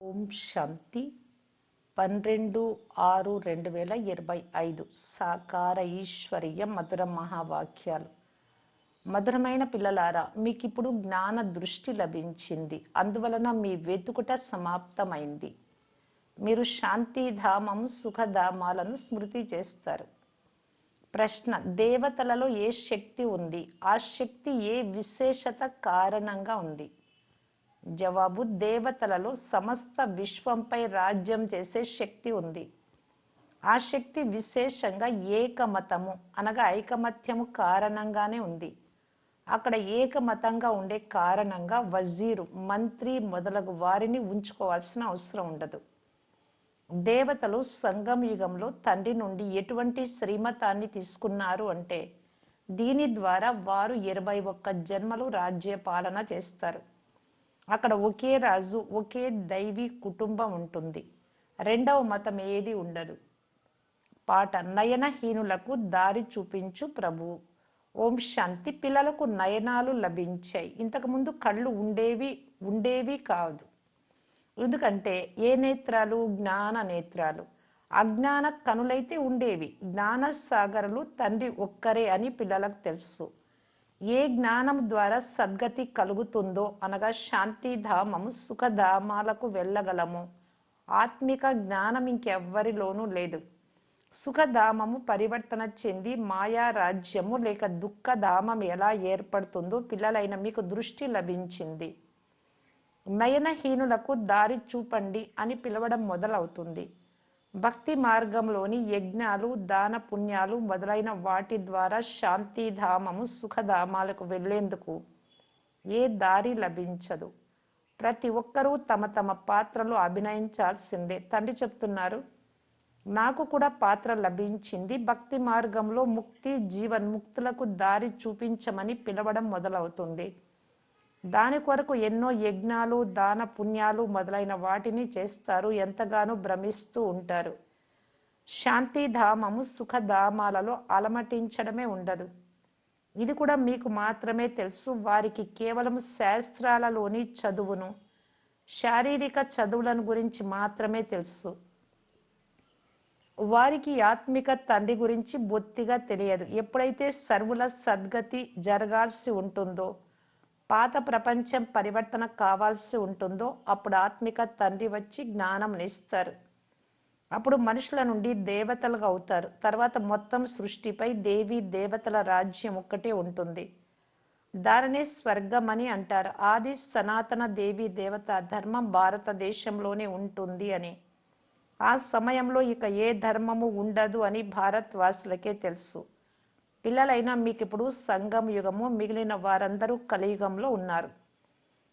ఓం శాంతి 12/6/2025 సాకార ఈశ్వరీయ మధుర మహావాక్యాలు. మధురమైన పిల్లలారా, మీకిప్పుడు జ్ఞాన దృష్టి లభించింది. అందువలన మీ వెతుకుట సమాప్తమైంది. మీరు శాంతిధామం సుఖధామాలను స్మృతి చేస్తారు. ప్రశ్న: దేవతలలో ఏ శక్తి ఉంది? ఆ శక్తి ఏ విశేషత కారణంగా ఉంది? జవాబు: దేవతలలో సమస్త విశ్వంపై రాజ్యం చేసే శక్తి ఉంది. ఆ శక్తి విశేషంగా ఏకమతము అనగా ఐకమత్యము కారణంగానే ఉంది. అక్కడ ఏకమతంగా ఉండే కారణంగా వజీరు, మంత్రి మొదలగు వారిని ఉంచుకోవాల్సిన అవసరం ఉండదు. దేవతలు సంగమ యుగంలో తండ్రి నుండి ఎటువంటి శ్రీమతాన్ని తీసుకున్నారు అంటే, దీని ద్వారా వారు 21 జన్మలు రాజ్య పాలన చేస్తారు. అక్కడ ఒకే రాజు, ఒకే దైవీ కుటుంబం ఉంటుంది. రెండవ మతం ఏది ఉండదు. పాట: నయనహీనులకు దారి చూపించు ప్రభువు. ఓం శాంతి. పిల్లలకు నయనాలు లభించాయి. ఇంతకుముందు కళ్ళు ఉండేవి కాదు. ఎందుకంటే ఏ నేత్రాలు? జ్ఞాన నేత్రాలు. అజ్ఞాన కనులైతే ఉండేవి. జ్ఞాన సాగరులు తండ్రి ఒక్కరే అని పిల్లలకు తెలుసు. ఏ జ్ఞానం ద్వారా సద్గతి కలుగుతుందో అనగా శాంతిధామము సుఖధామాలకు వెళ్ళగలము. ఆత్మిక జ్ఞానం ఇంకెవ్వరిలోనూ లేదు. సుఖధామము పరివర్తన చెంది మాయా రాజ్యము లేక దుఃఖధామం ఎలా ఏర్పడుతుందో పిల్లలైన మీకు దృష్టి లభించింది. నయనహీనులకు దారి చూపండి అని పిలవడం మొదలవుతుంది. భక్తి మార్గంలోని యజ్ఞాలు, దాన పుణ్యాలు మొదలైన వాటి ద్వారా శాంతిధామము సుఖధామాలకు వెళ్లేందుకు ఏ దారి లభించదు. ప్రతి ఒక్కరూ తమ తమ పాత్రలు అభినయించాల్సిందే. తండ్రి చెప్తున్నారు, నాకు కూడా పాత్ర లభించింది. భక్తి మార్గంలో ముక్తి, జీవన్ముక్తులకు దారి చూపించమని పిలవడం మొదలవుతుంది. దాని కొరకు ఎన్నో యజ్ఞాలు, దాన పుణ్యాలు మొదలైన వాటిని చేస్తారు. ఎంతగానో భ్రమిస్తూ ఉంటారు. శాంతిధామము సుఖధామాలలో అలమటించడమే ఉండదు. ఇది కూడా మీకు మాత్రమే తెలుసు. వారికి కేవలం శాస్త్రాలలోని చదువును, శారీరక చదువులను గురించి మాత్రమే తెలుసు. వారికి ఆత్మిక తండ్రి గురించి బొత్తిగా తెలియదు. ఎప్పుడైతే సర్వుల సద్గతి జరగాల్సి ఉంటుందో, పాత ప్రపంచం పరివర్తన కావాల్సి ఉంటుందో, అప్పుడు ఆత్మిక తండ్రి వచ్చి జ్ఞానం ఇస్తారు. అప్పుడు మనుషుల నుండి దేవతలుగా అవుతారు. తర్వాత మొత్తం సృష్టిపై దేవీ దేవతల రాజ్యం ఒక్కటే ఉంటుంది. దానినే స్వర్గం అని అంటారు. ఆది సనాతన దేవీ దేవత ధర్మం భారతదేశంలోనే ఉంటుంది అని. ఆ సమయంలో ఇక ఏ ధర్మము ఉండదు అని భారతవాసులకే తెలుసు. పిల్లలైనా మీకు ఇప్పుడు సంగమ యుగము, మిగిలిన వారందరూ కలియుగంలో ఉన్నారు.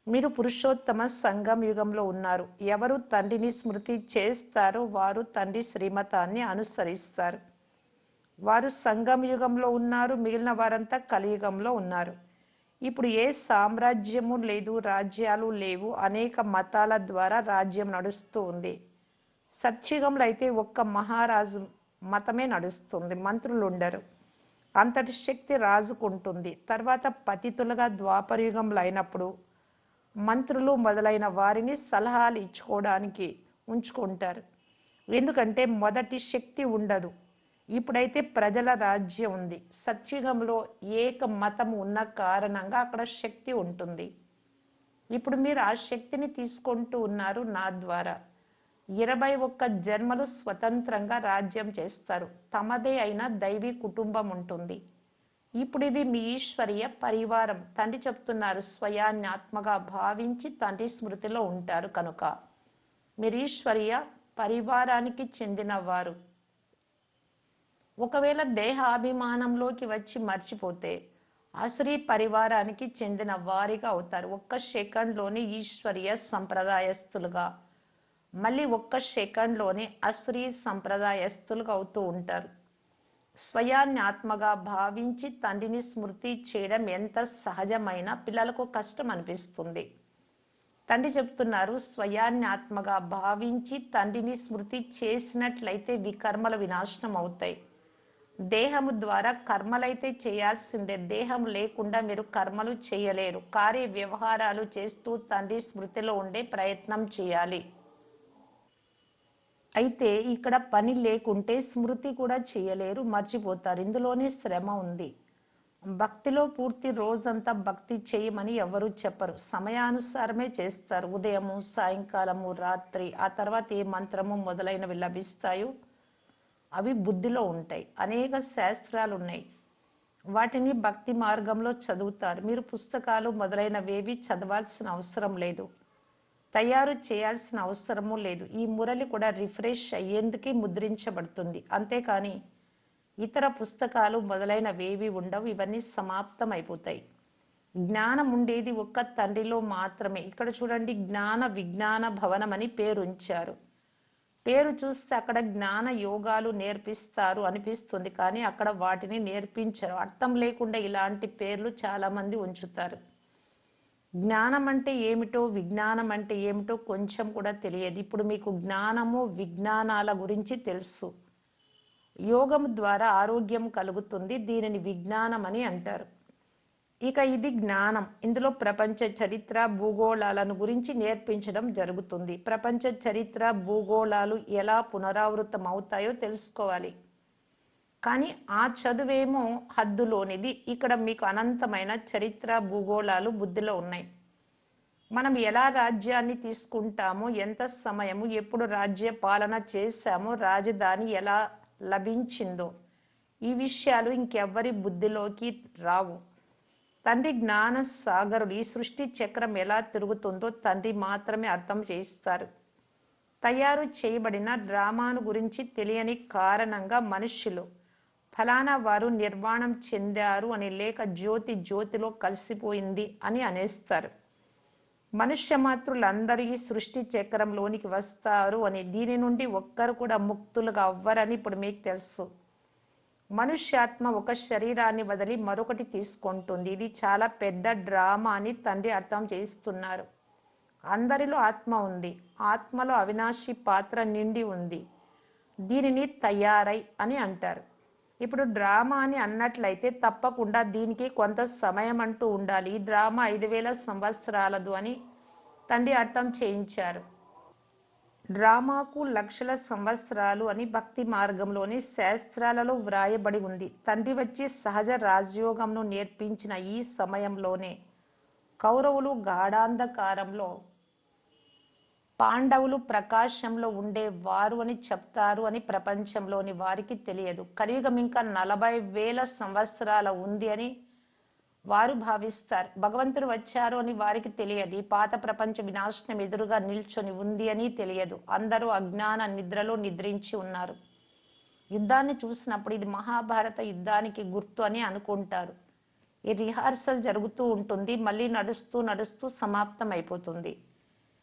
మీరు పురుషోత్తమ సంగమ యుగంలో ఉన్నారు. ఎవరు తండ్రిని స్మృతి చేస్తారో వారు తండ్రి శ్రీమతాన్ని అనుసరిస్తారు. వారు సంగమ యుగంలో ఉన్నారు. మిగిలిన వారంతా కలియుగంలో ఉన్నారు. ఇప్పుడు ఏ సామ్రాజ్యము లేదు, రాజ్యాలు లేవు. అనేక మతాల ద్వారా రాజ్యం నడుస్తూ ఉంది. సత్యుగంలో అయితే ఒక్క మహారాజు మతమే నడుస్తుంది. మంత్రులు ఉండరు. అంతటి శక్తి రాజుకుంటుంది. తర్వాత పతితులుగా ద్వాపరయుగంలో అయినప్పుడు మంత్రులు మొదలైన వారిని సలహాలు ఇచ్చుకోవడానికి ఉంచుకుంటారు. ఎందుకంటే మొదటి శక్తి ఉండదు. ఇప్పుడైతే ప్రజల రాజ్యం ఉంది. సత్యుగంలో ఏక మతం ఉన్న కారణంగా అక్కడ శక్తి ఉంటుంది. ఇప్పుడు మీరు ఆ శక్తిని తీసుకుంటూ ఉన్నారు నా ద్వారా. 21 జన్మలు స్వతంత్రంగా రాజ్యం చేస్తారు. తమదే అయిన దైవీ కుటుంబం ఉంటుంది. ఇప్పుడు ఇది మీ ఈశ్వరీయ పరివారం. తండ్రి చెప్తున్నారు, స్వయాన్ని ఆత్మగా భావించి తండ్రి స్మృతిలో ఉంటారు కనుక మీరు ఈశ్వరీయ పరివారానికి చెందిన వారు. ఒకవేళ దేహాభిమానంలోకి వచ్చి మర్చిపోతే అసురీ పరివారానికి చెందిన వారిగా అవుతారు. ఒక్క సెకండ్లోని ఈశ్వరీయ సంప్రదాయస్తులుగా, మళ్ళీ ఒక్క సెకండ్లోనే అసురీ సంప్రదాయస్తులుగా అవుతూ ఉంటారు. స్వయాన్ని ఆత్మగా భావించి తండ్రిని స్మృతి చేయడం ఎంత సహజమైన పిల్లలకు కష్టం అనిపిస్తుంది. తండ్రి చెప్తున్నారు, స్వయాన్ని ఆత్మగా భావించి తండ్రిని స్మృతి చేసినట్లయితే వికర్మల వినాశనం అవుతాయి. దేహము ద్వారా కర్మలైతే చేయాల్సిందే. దేహం లేకుండా మీరు కర్మలు చేయలేరు. కార్య వ్యవహారాలు చేస్తూ తండ్రి స్మృతిలో ఉండే ప్రయత్నం చేయాలి. అయితే ఇక్కడ పని లేకుంటే స్మృతి కూడా చేయలేరు, మర్చిపోతారు. ఇందులోనే శ్రమ ఉంది. భక్తిలో పూర్తి రోజంతా భక్తి చేయమని ఎవరు చెప్పరు. సమయానుసారమే చేస్తారు. ఉదయము, సాయంకాలము, రాత్రి, ఆ తర్వాత ఏ మంత్రము మొదలైనవి లభిస్తాయో అవి బుద్ధిలో ఉంటాయి. అనేక శాస్త్రాలు ఉన్నాయి. వాటిని భక్తి మార్గంలో చదువుతారు. మీరు పుస్తకాలు మొదలైనవేవి చదవాల్సిన అవసరం లేదు. తయారు చేయాల్సిన అవసరము లేదు. ఈ మురళి కూడా రిఫ్రెష్ అయ్యేందుకే ముద్రించబడుతుంది. అంతేకాని ఇతర పుస్తకాలు మొదలైనవేవి ఉండవు. ఇవన్నీ సమాప్తం అయిపోతాయి. జ్ఞానం ఉండేది ఒక్క తండ్రిలో మాత్రమే. ఇక్కడ చూడండి, జ్ఞాన విజ్ఞాన భవనం అని పేరు ఉంచారు. పేరు చూస్తే అక్కడ జ్ఞాన యోగాలు నేర్పిస్తారు అనిపిస్తుంది, కానీ అక్కడ వాటిని నేర్పించరు. అర్థం లేకుండా ఇలాంటి పేర్లు చాలా మంది ఉంచుతారు. జ్ఞానం అంటే ఏమిటో, విజ్ఞానం అంటే ఏమిటో కొంచెం కూడా తెలియదు. ఇప్పుడు మీకు జ్ఞానము విజ్ఞానాల గురించి తెలుసు. యోగం ద్వారా ఆరోగ్యం కలుగుతుంది. దీనిని విజ్ఞానం అని అంటారు. ఇక ఇది జ్ఞానం. ఇందులో ప్రపంచ చరిత్ర, భూగోళాలను గురించి నేర్పించడం జరుగుతుంది. ప్రపంచ చరిత్ర, భూగోళాలు ఎలా పునరావృతం అవుతాయో తెలుసుకోవాలి. కానీ ఆ చదువేమో హద్దులోనిది. ఇక్కడ మీకు అనంతమైన చరిత్ర, భూగోళాలు బుద్ధిలో ఉన్నాయి. మనం ఎలా రాజ్యాన్ని తీసుకుంటామో, ఎంత సమయము, ఎప్పుడు రాజ్య పాలన చేశామో, రాజధాని ఎలా లభించిందో, ఈ విషయాలు ఇంకెవ్వరి బుద్ధిలోకి రావు. తండ్రి జ్ఞాన సాగరుడు. ఈ సృష్టి చక్రం ఎలా తిరుగుతుందో తండ్రి మాత్రమే అర్థం చేయిస్తారు. తయారు చేయబడిన డ్రామాను గురించి తెలియని కారణంగా మనుష్యులు ఫలానా వారు నిర్వాణం చెందారు అని, లేక జ్యోతి జ్యోతిలో కలిసిపోయింది అని అనేస్తారు. మనుష్య మాతృలందరూ ఈ సృష్టి చక్రంలోనికి వస్తారు అని, దీని నుండి ఒక్కరు కూడా ముక్తులుగా అవ్వరని ఇప్పుడు మీకు తెలుసు. మనుష్యాత్మ ఒక శరీరాన్ని వదిలి మరొకటి తీసుకుంటుంది. ఇది చాలా పెద్ద డ్రామా అని తండ్రి అర్థం చేయిస్తున్నారు. అందరిలో ఆత్మ ఉంది. ఆత్మలో అవినాశి పాత్ర నిండి ఉంది. దీనిని తయారై అని అంటారు. ఇప్పుడు డ్రామా అని అన్నట్లయితే తప్పకుండా దీనికి కొంత సమయం అంటూ ఉండాలి. ఈ డ్రామా 5000 సంవత్సరాలదు అని తండ్రి అర్థం చేయించారు. డ్రామాకు లక్షల సంవత్సరాలు అని భక్తి మార్గంలోని శాస్త్రాలలో వ్రాయబడి ఉంది. తండ్రి వచ్చి సహజ రాజయోగంను నేర్పించిన ఈ సమయంలోనే కౌరవులు గాఢాంధకారంలో, పాండవులు ప్రకాశంలో ఉండేవారు అని చెప్తారు అని ప్రపంచంలోని వారికి తెలియదు. కలియుగం ఇంకా 40,000 సంవత్సరాల ఉంది అని వారు భావిస్తారు. భగవంతుడు వచ్చారు అని వారికి తెలియదు. ఈ పాత ప్రపంచ వినాశనం ఎదురుగా నిల్చొని ఉంది అని తెలియదు. అందరూ అజ్ఞాన నిద్రలో నిద్రించి ఉన్నారు. యుద్ధాన్ని చూసినప్పుడు ఇది మహాభారత యుద్ధానికి గుర్తు అని అనుకుంటారు. ఈ రిహార్సల్ జరుగుతూ ఉంటుంది, మళ్ళీ నడుస్తూ నడుస్తూ సమాప్తం అయిపోతుంది.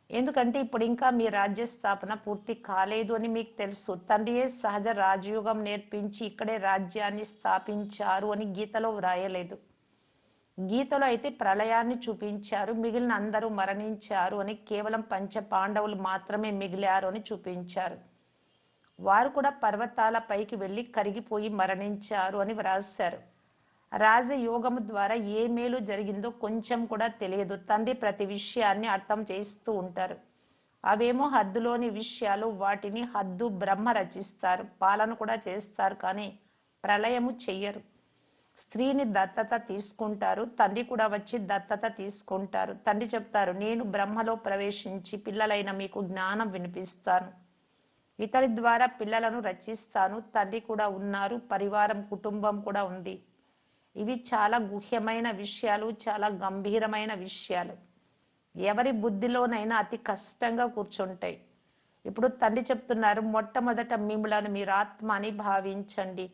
ఎందుకంటే ఇప్పుడు ఇంకా మీ రాజ్య స్థాపన పూర్తి కాలేదు అని మీకు తెలుసు. తండ్రియే సహజ రాజయోగం నేర్పించి ఇక్కడే రాజ్యాన్ని స్థాపించారు అని గీతలో వ్రాయలేదు. గీతలో అయితే ప్రళయాన్ని చూపించారు, మిగిలిన అందరూ మరణించారు అని, కేవలం పంచ పాండవులు మాత్రమే మిగిలారు అని చూపించారు. వారు కూడా పర్వతాల పైకి వెళ్ళి కరిగిపోయి మరణించారు అని వ్రాశారు. రాజయోగము ద్వారా ఏ మేలు జరిగిందో కొంచెం కూడా తెలియదు. తండ్రి ప్రతి విషయాన్ని అర్థం చేస్తూ ఉంటారు. అవేమో హద్దులోని విషయాలు. వాటిని హద్దు బ్రహ్మ రచిస్తారు, పాలన కూడా చేస్తారు, కానీ ప్రళయము చెయ్యరు. స్త్రీని దత్తత తీసుకుంటారు, తండ్రి కూడా వచ్చి దత్తత తీసుకుంటారు. తండ్రి చెప్తారు, నేను బ్రహ్మలో ప్రవేశించి పిల్లలైన మీకు జ్ఞానం వినిపిస్తాను, ఇతరి ద్వారా పిల్లలను రచిస్తాను. తండ్రి కూడా ఉన్నారు, పరివారం కుటుంబం కూడా ఉంది. ఇవి చాలా గుహ్యమైన విషయాలు, చాలా గంభీరమైన విషయాలు. ఎవరి బుద్ధిలోనైనా అతి కష్టంగా కూర్చుంటాయి. ఇప్పుడు తండ్రి చెప్తున్నారు, మొట్టమొదట మిమ్మలను మీరు ఆత్మ అని భావించండి.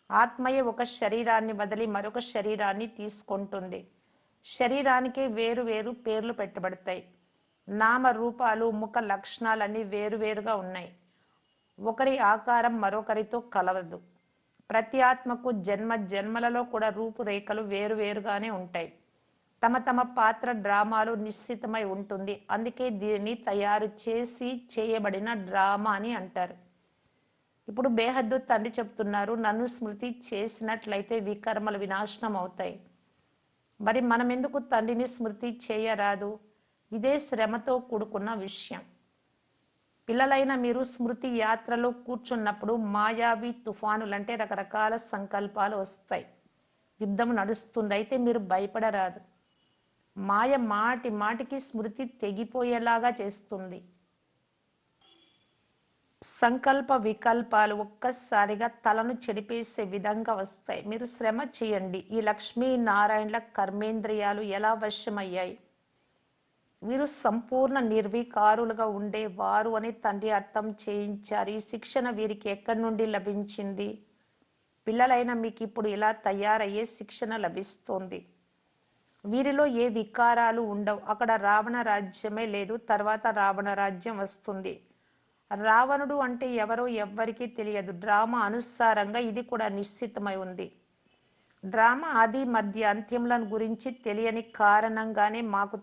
ఆత్మయే ఒక శరీరాన్ని వదిలి మరొక శరీరాన్ని తీసుకుంటుంది. శరీరానికి వేరు వేరు పేర్లు పెట్టబడతాయి. నామ రూపాలు, ముఖ లక్షణాలన్నీ వేరువేరుగా ఉన్నాయి. ఒకరి ఆకారం మరొకరితో కలవదు. ప్రతి ఆత్మకు జన్మ జన్మలలో కూడా రూపురేఖలు వేరువేరుగానే ఉంటాయి. తమ తమ పాత్ర డ్రామాలు నిశ్చితమై ఉంటుంది. అందుకే దీనిని తయారు చేసి చేయబడిన డ్రామా అని అంటారు. ఇప్పుడు బేహద్దు తండ్రి చెప్తున్నారు, నన్ను స్మృతి చేసినట్లయితే వికర్మలు వినాశనం అవుతాయి. మరి మనం ఎందుకు తండ్రిని స్మృతి చేయరాదు? ఇదే శ్రమతో కూడుకున్న విషయం. పిల్లలైన మీరు స్మృతి యాత్రలో కూర్చున్నప్పుడు మాయావి తుఫానులంటే రకరకాల సంకల్పాలు వస్తాయి. యుద్ధం నడుస్తుంది. అయితే మీరు భయపడరాదు. మాయ మాటి మాటికి స్మృతి తెగిపోయేలాగా చేస్తుంది. సంకల్ప వికల్పాలు ఒక్కసారిగా తలను చెడిపేసే విధంగా వస్తాయి. మీరు శ్రమ చేయండి. ఈ లక్ష్మీ నారాయణల కర్మేంద్రియాలు ఎలా వశమయ్యాయి? వీరు సంపూర్ణ నిర్వికారులుగా ఉండేవారు అని తండ్రి అర్థం చేయించారు. ఈ శిక్షణ వీరికి ఎక్కడి నుండి లభించింది? పిల్లలైన మీకు ఇప్పుడు ఇలా తయారయ్యే శిక్షణ లభిస్తోంది. వీరిలో ఏ వికారాలు ఉండవు. అక్కడ రావణ రాజ్యమే లేదు. తర్వాత రావణ రాజ్యం వస్తుంది. రావణుడు అంటే ఎవరో ఎవ్వరికీ తెలియదు. డ్రామా అనుసారంగా ఇది కూడా నిశ్చితమై ఉంది. డ్రామా ఆది మధ్య అంత్యములను గురించి తెలియని కారణంగానే మాకు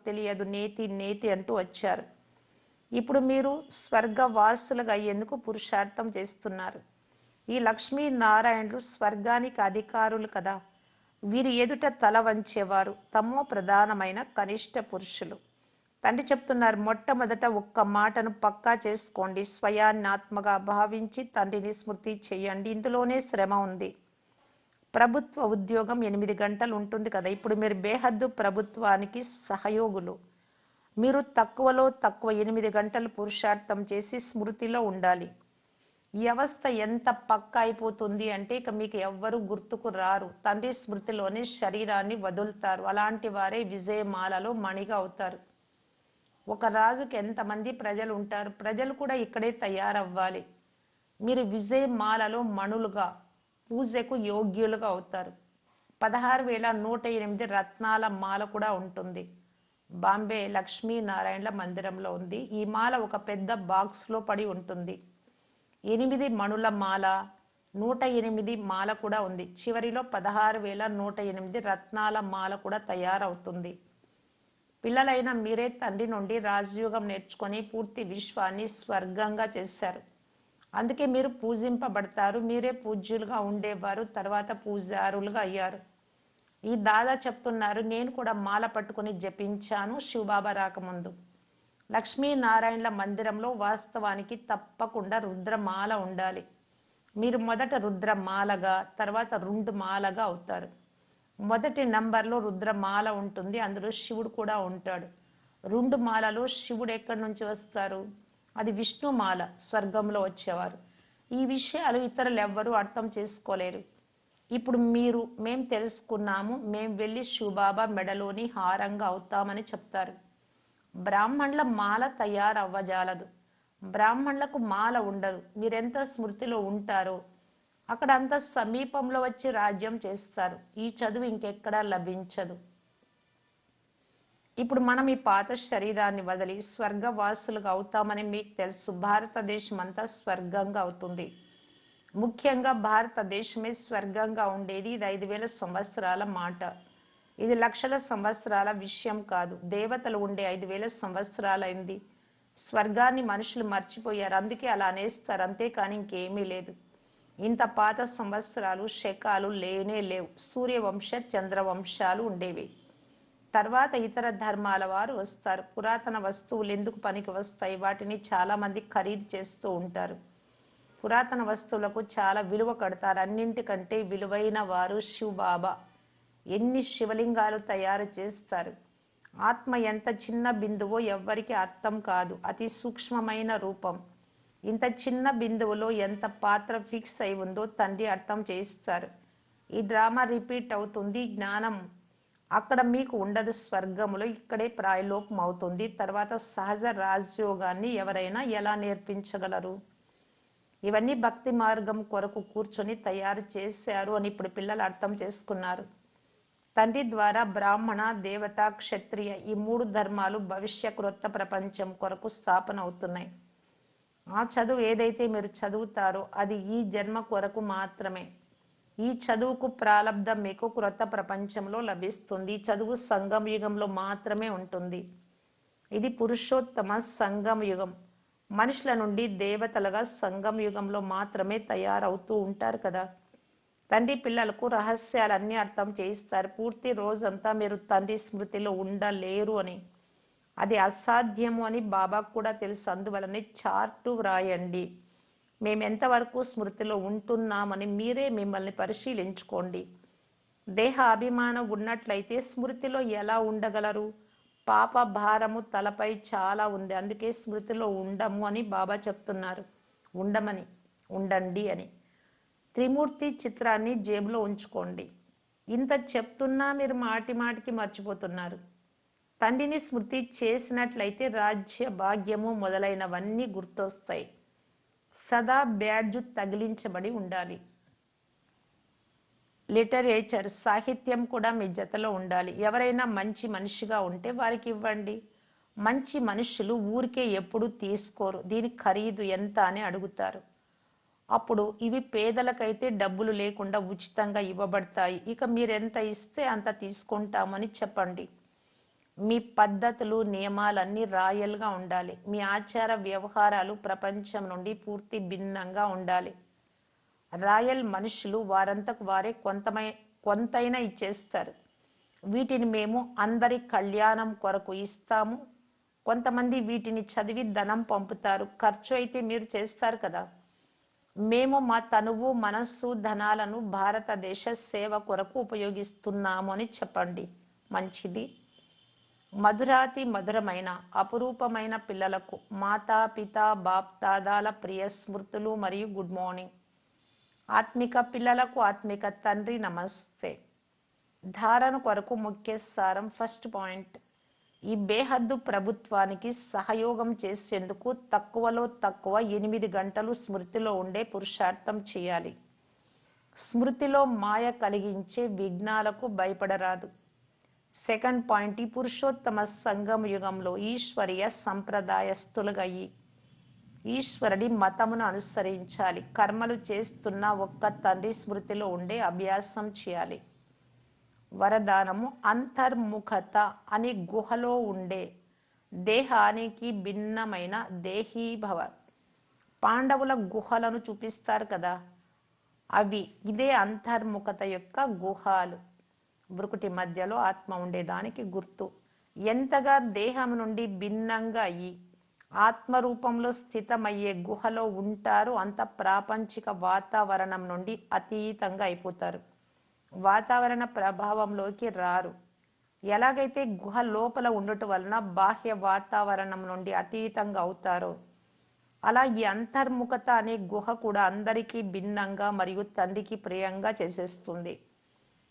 తెలియదు నేతి నేతి అంటూ వచ్చారు. ఇప్పుడు మీరు స్వర్గవాసులుగా అయ్యేందుకు పురుషార్థం చేస్తున్నారు. ఈ లక్ష్మీ నారాయణులు స్వర్గానికి అధికారులు కదా. వీరి ఎదుట తల వంచేవారు తమో ప్రధానమైన కనిష్ట పురుషులు. తండ్రి చెప్తున్నారు, మొట్టమొదట ఒక్క మాటను పక్కా చేసుకోండి. స్వయాన్ని ఆత్మగా భావించి తండ్రిని స్మృతి చేయండి. ఇందులోనే శ్రమ ఉంది. ప్రభుత్వ ఉద్యోగం 8 గంటలు ఉంటుంది కదా. ఇప్పుడు మీరు బేహద్దు ప్రభుత్వానికి సహయోగులు. మీరు తక్కువలో తక్కువ 8 గంటలు పురుషార్థం చేసి స్మృతిలో ఉండాలి. ఈ అవస్థ ఎంత పక్క అయిపోతుంది అంటే ఇక మీకు ఎవ్వరూ గుర్తుకు రారు. తండ్రి స్మృతిలోనే శరీరాన్ని వదులుతారు. అలాంటి వారే విజయమాలలో మణిగా అవుతారు. ఒక రాజుకి ఎంతమంది ప్రజలు ఉంటారు? ప్రజలు కూడా ఇక్కడే తయారవ్వాలి. మీరు విజయమాలలో మణులుగా పూజకు యోగ్యులుగా అవుతారు. 16,108 రత్నాల మాల కూడా ఉంటుంది. బాంబే లక్ష్మీనారాయణల మందిరంలో ఉంది. ఈ మాల ఒక పెద్ద బాక్స్లో పడి ఉంటుంది. 8 మణుల మాల, 108 మాల కూడా ఉంది. చివరిలో 16,108 రత్నాల మాల కూడా తయారవుతుంది. పిల్లలైన మీరే తండ్రి నుండి రాజయోగం నేర్చుకొని పూర్తి విశ్వాన్ని స్వర్గంగా చేశారు. అందుకే మీరు పూజింపబడతారు. మీరే పూజ్యులుగా ఉండేవారు, తర్వాత పూజారులుగా అయ్యారు. ఈ దాదా చెప్తున్నారు, నేను కూడా మాల పట్టుకుని జపించాను శివబాబా రాకముందు. లక్ష్మీనారాయణల మందిరంలో వాస్తవానికి తప్పకుండా రుద్రమాల ఉండాలి. మీరు మొదట రుద్రమాలగా, తర్వాత 2 మాలగా అవుతారు. మొదటి నంబర్లో రుద్రమాల ఉంటుంది. అందులో శివుడు కూడా ఉంటాడు. 2 మాలలో శివుడు ఎక్కడి నుంచి వస్తారు? అది విష్ణుమాల, స్వర్గంలో వచ్చేవారు. ఈ విషయాలు ఇతరులు ఎవ్వరూ అర్థం చేసుకోలేరు. ఇప్పుడు మేం తెలుసుకున్నాము, మేం వెళ్ళి శివబాబా మెడలోని హారంగా అవుతామని చెప్తారు. బ్రాహ్మణుల మాల తయారవ్వజాలదు. బ్రాహ్మణులకు మాల ఉండదు. మీరెంత స్మృతిలో ఉంటారో అక్కడ అంత సమీపంలో వచ్చి రాజ్యం చేస్తారు. ఈ చదువు ఇంకెక్కడా లభించదు. ఇప్పుడు మనం ఈ పాత శరీరాన్ని వదిలి స్వర్గవాసులుగా అవుతామని మీకు తెలుసు. భారతదేశం అంతా స్వర్గంగా అవుతుంది. ముఖ్యంగా భారతదేశమే స్వర్గంగా ఉండేది. ఇది 5,000 సంవత్సరాల మాట. ఇది లక్షల సంవత్సరాల విషయం కాదు. దేవతలు ఉండే 5,000 సంవత్సరాలైంది. స్వర్గాన్ని మనుషులు మర్చిపోయారు. అందుకే అలా అనేస్తారు, అంతేకాని ఇంకేమీ లేదు. ఇంత పాత సంవత్సరాలు శకాలు లేనే లేవు. సూర్యవంశ చంద్రవంశాలు ఉండేవి. తర్వాత ఇతర ధర్మాల వారు వస్తారు. పురాతన వస్తువులు ఎందుకు పనికి వస్తాయి? వాటిని చాలా మంది ఖరీదు చేస్తూ ఉంటారు. పురాతన వస్తువులకు చాలా విలువ కడతారు. అన్నింటికంటే విలువైన వారు శివబాబా. ఎన్ని శివలింగాలు తయారు చేస్తారు. ఆత్మ ఎంత చిన్న బిందువో ఎవ్వరికి అర్థం కాదు. అతి సూక్ష్మమైన రూపం. ఇంత చిన్న బిందువులో ఎంత పాత్ర ఫిక్స్ అయి ఉందో తండ్రి అర్థం చేయిస్తారు. ఈ డ్రామా రిపీట్ అవుతుంది. జ్ఞానం అక్కడ మీకు ఉండదు. స్వర్గములో ఇక్కడే ప్రాయలోపం అవుతుంది. తర్వాత సహజ రాజయోగాన్ని ఎవరైనా ఎలా నేర్పించగలరు? ఇవన్నీ భక్తి మార్గం కొరకు కూర్చొని తయారు చేశారు అని ఇప్పుడు పిల్లలు అర్థం చేసుకున్నారు. తండ్రి ద్వారా బ్రాహ్మణ, దేవత, క్షత్రియ ఈ 3 ధర్మాలు భవిష్య క్రొత్త ప్రపంచం కొరకు స్థాపన అవుతున్నాయి. ఆ చదువు ఏదైతే మీరు చదువుతారో అది ఈ జన్మ కొరకు మాత్రమే. ఈ చదువుకు ప్రాలబ్ధం మీకు క్రొత్త ప్రపంచంలో లభిస్తుంది. ఈ చదువు సంగమ యుగంలో మాత్రమే ఉంటుంది. ఇది పురుషోత్తమ సంగమ యుగం. మనుషుల నుండి దేవతలుగా సంగమ యుగంలో మాత్రమే తయారవుతూ ఉంటారు కదా. తండ్రి పిల్లలకు రహస్యాలన్నీ అర్థం చేయిస్తారు. పూర్తి రోజంతా మీరు తండ్రి స్మృతిలో ఉండలేరు అని. అది అసాధ్యము అని బాబాకు కూడా తెలుసు. అందువలనే చార్టు వ్రాయండి. మేము ఎంతవరకు స్మృతిలో ఉంటున్నామని మీరే మిమ్మల్ని పరిశీలించుకోండి. దేహ అభిమానం ఉన్నట్లయితే స్మృతిలో ఎలా ఉండగలరు? పాప భారము తలపై చాలా ఉంది, అందుకే స్మృతిలో ఉండము అని బాబా చెప్తున్నారు. ఉండమని, ఉండండి అని. త్రిమూర్తి చిత్రాన్ని జేబులో ఉంచుకోండి. ఇంత చెప్తున్నా మీరు మాటి మాటికి మర్చిపోతున్నారు. తండ్రిని స్మృతి చేసినట్లయితే రాజ్య భాగ్యము మొదలైనవన్నీ గుర్తొస్తాయి. సదా బ్యాడ్జు తగిలించబడి ఉండాలి. లిటరేచర్, సాహిత్యం కూడా మీ జతలో ఉండాలి. ఎవరైనా మంచి మనిషిగా ఉంటే వారికి ఇవ్వండి. మంచి మనుషులు ఊరికే ఎప్పుడు తీసుకోరు. దీని ఖరీదు ఎంత అని అడుగుతారు. అప్పుడు ఇవి పేదలకైతే డబ్బులు లేకుండా ఉచితంగా ఇవ్వబడతాయి. ఇక మీరెంత ఇస్తే అంత తీసుకుంటామని చెప్పండి. మీ పద్ధతులు, నియమాలన్నీ రాయల్గా ఉండాలి. మీ ఆచార వ్యవహారాలు ప్రపంచం నుండి పూర్తి భిన్నంగా ఉండాలి. రాయల్ మనుషులు వారంతకు వారే కొంతైనా ఇచ్చేస్తారు. వీటిని మేము అందరి కళ్యాణం కొరకు ఇస్తాము. కొంతమంది వీటిని చదివి ధనం పంపుతారు. ఖర్చు అయితే మీరు చేస్తారు కదా. మేము మా తనువు, మనస్సు, ధనాలను భారతదేశ సేవ కొరకు ఉపయోగిస్తున్నాము అని చెప్పండి. మంచిది. మధురాతి మధురమైన అపురూపమైన పిల్లలకు మాతా పిత బాప్ దాదాల ప్రియ స్మృతులు మరియు గుడ్ మార్నింగ్. ఆత్మిక పిల్లలకు ఆత్మిక తండ్రి నమస్తే. ధారణ కొరకు ముఖ్య సారం. ఫస్ట్ పాయింట్, ఈ బేహద్దు ప్రభుత్వానికి సహయోగం చేసేందుకు తక్కువలో తక్కువ 8 గంటలు స్మృతిలో ఉండే పురుషార్థం చేయాలి. స్మృతిలో మాయ కలిగించే విఘ్నాలకు భయపడరాదు. సెకండ్ పాయింట్, ఈ పురుషోత్తమ సంగమ యుగంలో ఈశ్వరీయ సంప్రదాయస్తులుగా ఈశ్వరుడి మతమును అనుసరించాలి. కర్మలు చేస్తున్న ఒక్క తండ్రి స్మృతిలో ఉండే అభ్యాసం చేయాలి. వరదానము, అంతర్ముఖత అని గుహలో ఉండే దేహానికి భిన్నమైన దేహీభవ. పాండవుల గుహలను చూపిస్తారు కదా, అవి ఇదే అంతర్ముఖత యొక్క గుహాలు. బ్రుకుటి మధ్యలో ఆత్మ ఉండేదానికి గుర్తు. ఎంతగా దేహం నుండి భిన్నంగా అయ్యి ఆత్మరూపంలో స్థితమయ్యే గుహలో ఉంటారు, అంత ప్రాపంచిక వాతావరణం నుండి అతీతంగా అయిపోతారు. వాతావరణ ప్రభావంలోకి రారు. ఎలాగైతే గుహ లోపల ఉండటం వలన బాహ్య వాతావరణం నుండి అతీతంగా అవుతారో, అలా ఈ అంతర్ముఖత అనే గుహ కూడా అందరికీ భిన్నంగా మరియు తండ్రికి ప్రియంగా చేసేస్తుంది.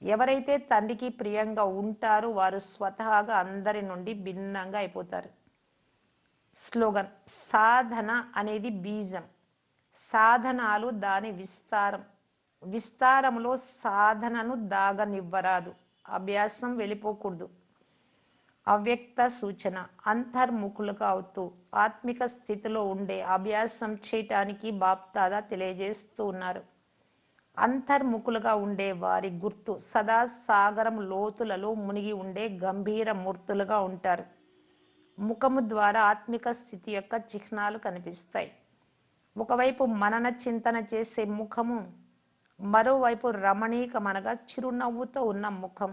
ఎవరైతే తండ్రికి ప్రియంగా ఉంటారో వారు స్వతహాగా అందరి నుండి భిన్నంగా అయిపోతారు. స్లోగన్, సాధన అనేది బీజం, సాధనాలు దాని విస్తారం. విస్తారంలో సాధనను దాగనివ్వరాదు. అభ్యాసం వెళ్ళిపోకూడదు. అవ్యక్త సూచన, అంతర్ముఖులుగా అవుతూ ఆత్మిక స్థితిలో ఉండే అభ్యాసం చేయటానికి బాప్దాదా తెలియజేస్తూ ఉన్నారు. అంతర్ముఖులుగా ఉండే వారి గుర్తు సదా సాగరం లోతులలో మునిగి ఉండే గంభీర మూర్తులుగా ఉంటారు. ముఖము ద్వారా ఆత్మిక స్థితి యొక్క చిహ్నాలు కనిపిస్తాయి. ఒకవైపు మనన చింతన చేసే ముఖము, మరోవైపు రమణీకమనగా చిరునవ్వుతో ఉన్న ముఖం.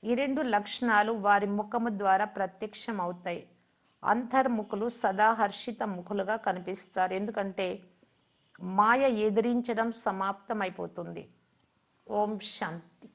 ఈ రెండు లక్షణాలు వారి ముఖము ద్వారా ప్రత్యక్షం అవుతాయి. అంతర్ముఖులు సదా హర్షిత ముఖులుగా కనిపిస్తారు, ఎందుకంటే మాయ ఎదిరించడం సమాప్తం అయిపోతుంది. ఓం శాంతి.